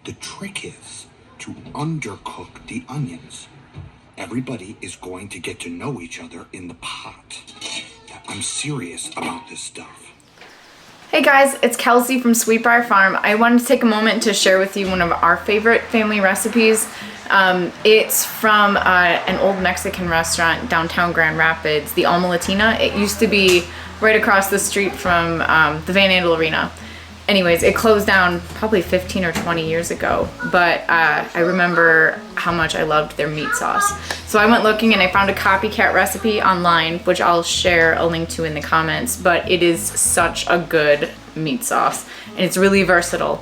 The trick is to undercook the onions. Everybody is going to get to know each other in the pot. I'm serious about this stuff. Hey guys, it's Kelsey from Sweet Briar Farm. I wanted to take a moment to share with you one of our favorite family recipes. It's from an old Mexican restaurant downtown Grand Rapids, the Alma Latina. It used to be right across the street from the Van Andel Arena. Anyways, it closed down probably 15 or 20 years ago, but I remember how much I loved their meat sauce. So I went looking and I found a copycat recipe online, which I'll share a link to in the comments, but it is such a good meat sauce and it's really versatile.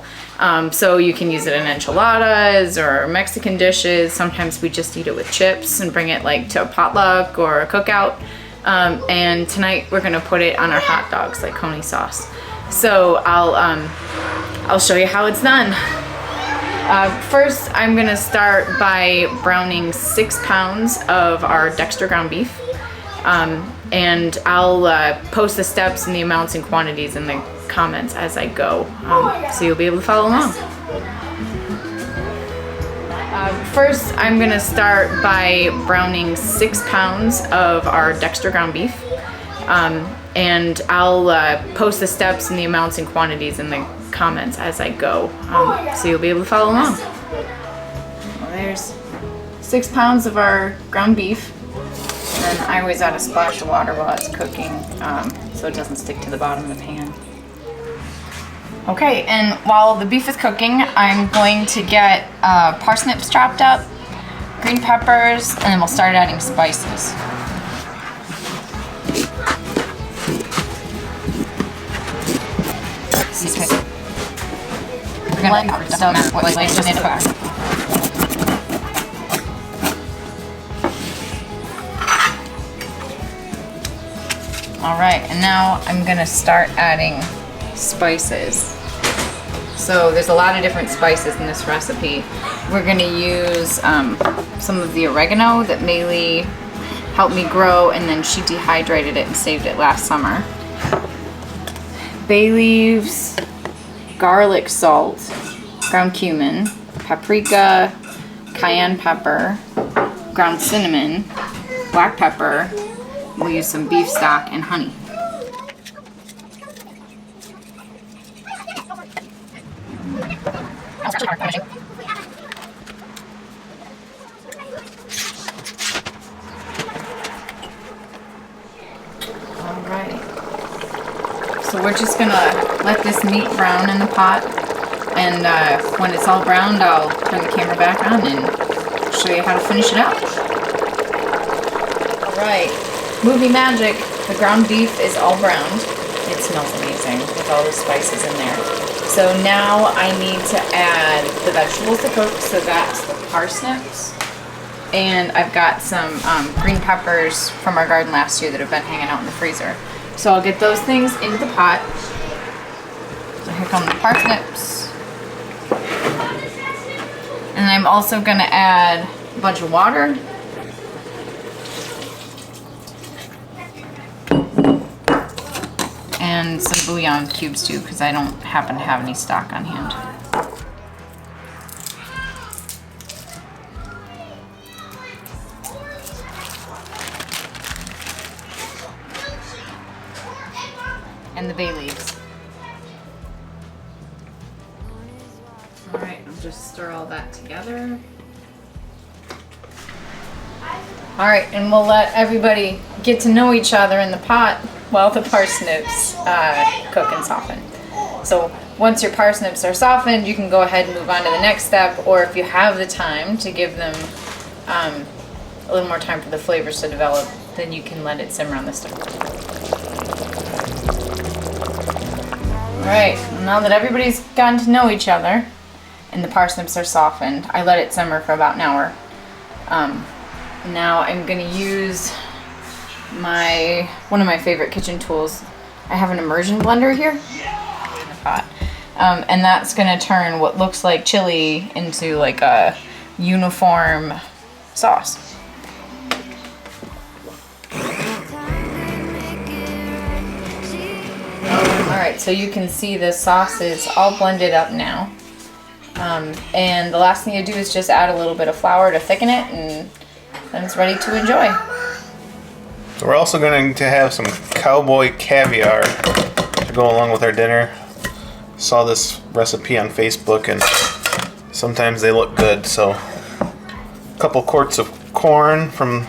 So you can use it in enchiladas or Mexican dishes. Sometimes we just eat it with chips and bring it like to a potluck or a cookout. And tonight we're gonna put it on our hot dogs like coney sauce. So I'll show you how it's done. First, I'm gonna start by browning 6 pounds of our Dexter ground beef. And I'll post the steps and the amounts and quantities in the comments as I go, so you'll be able to follow along. First, I'm gonna start by browning 6 pounds of our Dexter ground beef. And I'll post the steps and the amounts and quantities in the comments as I go, so you'll be able to follow along. Well, there's 6 pounds of our ground beef, and I always add a splash of water while it's cooking, so it doesn't stick to the bottom of the pan. Okay, and while the beef is cooking, I'm going to get parsnips chopped up, green peppers, and then we'll start adding spices. We're gonna let it down what like just cook. All right, and now I'm gonna start adding spices. So there's a lot of different spices in this recipe. We're gonna use some of the oregano that Maylee helped me grow, and then she dehydrated it and saved it last summer. Bay leaves, garlic salt, ground cumin, paprika, cayenne pepper, ground cinnamon, black pepper. We'll use some beef stock and honey. All right. So we're just gonna let this meat brown in the pot, and when it's all browned, I'll turn the camera back on and show you how to finish it up. All right, movie magic. The ground beef is all browned. It smells amazing with all the spices in there. So now I need to add the vegetables to cook. So that's the parsnips, and I've got some green peppers from our garden last year that have been hanging out in the freezer. So I'll get those things into the pot. So here come the parsnips. And I'm also gonna add a bunch of water. And some bouillon cubes too, because I don't happen to have any stock on hand. And the bay leaves. All right, I'll just stir all that together. All right, and we'll let everybody get to know each other in the pot while the parsnips cook and soften. So once your parsnips are softened, you can go ahead and move on to the next step, or if you have the time to give them a little more time for the flavors to develop, then you can let it simmer on the stove. Alright, now that everybody's gotten to know each other and the parsnips are softened, I let it simmer for about an hour. Now I'm going to use one of my favorite kitchen tools. I have an immersion blender here in the pot. And that's going to turn what looks like chili into like a uniform sauce. Alright, so you can see the sauce is all blended up now. And the last thing you do is just add a little bit of flour to thicken it, and then it's ready to enjoy. So we're also going to have some Cowboy Caviar to go along with our dinner. Saw this recipe on Facebook, and sometimes they look good. So a couple quarts of corn from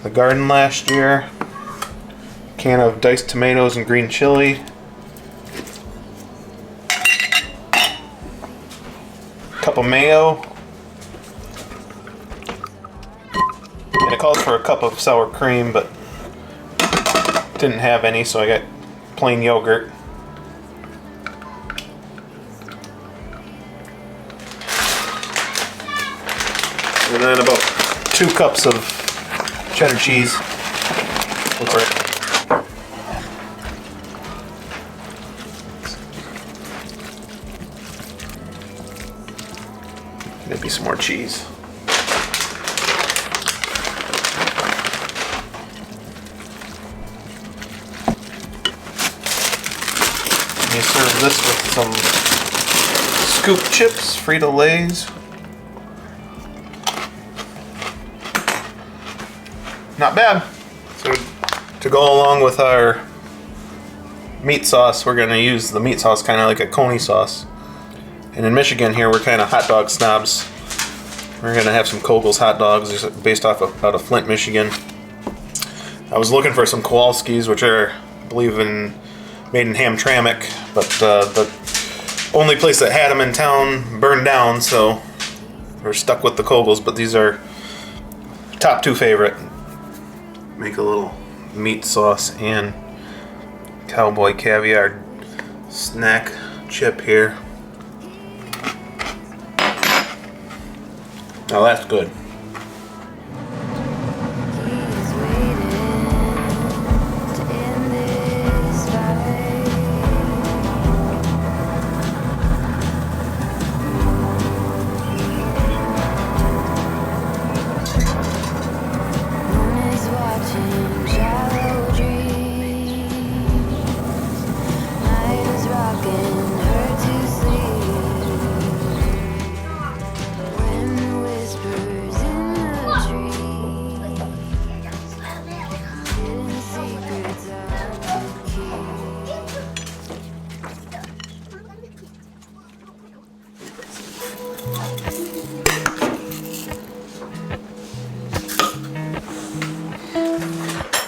the garden last year, a can of diced tomatoes and green chili, cup of mayo, and it calls for a cup of sour cream, but didn't have any, so I got plain yogurt. And then about 2 cups of cheddar cheese. Look for it. Maybe some more cheese. You serve this with some scoop chips, Frito-Lays. Not bad. So to go along with our meat sauce, we're going to use the meat sauce kind of like a coney sauce. And in Michigan here, we're kind of hot dog snobs. We're going to have some Koegel's hot dogs based off of out of Flint, Michigan. I was looking for some Kowalski's, which are, I believe, made in Hamtramck, but the only place that had them in town burned down, so we're stuck with the Koegels. But these are top 2 favorite. Make a little meat sauce and Cowboy Caviar snack chip here. Now that's good.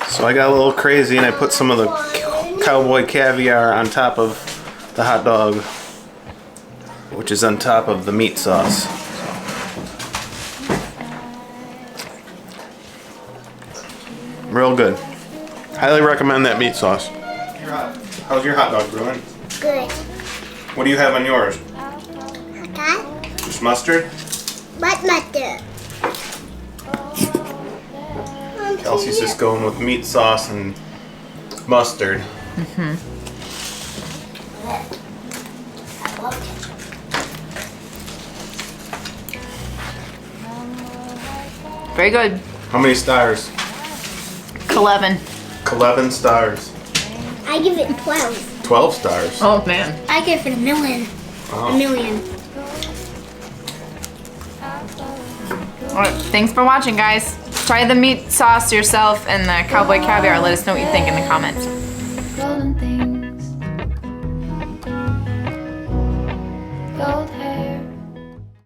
So I got a little crazy and I put some of the Cowboy Caviar on top of the hot dog, which is on top of the meat sauce. Real good. Highly recommend that meat sauce. How's your hot dog brewing? Good. What do you have on yours? Okay. Just mustard? What mustard? Kelsey's just going with meat sauce and mustard. Very good. How many stars? 11. 11 stars. I give it 12. 12 stars. Oh man. I give it a million. Oh. A million. Alright, thanks for watching, guys. Try the meat sauce yourself and the Cowboy Caviar. Let us know what you think in the comments.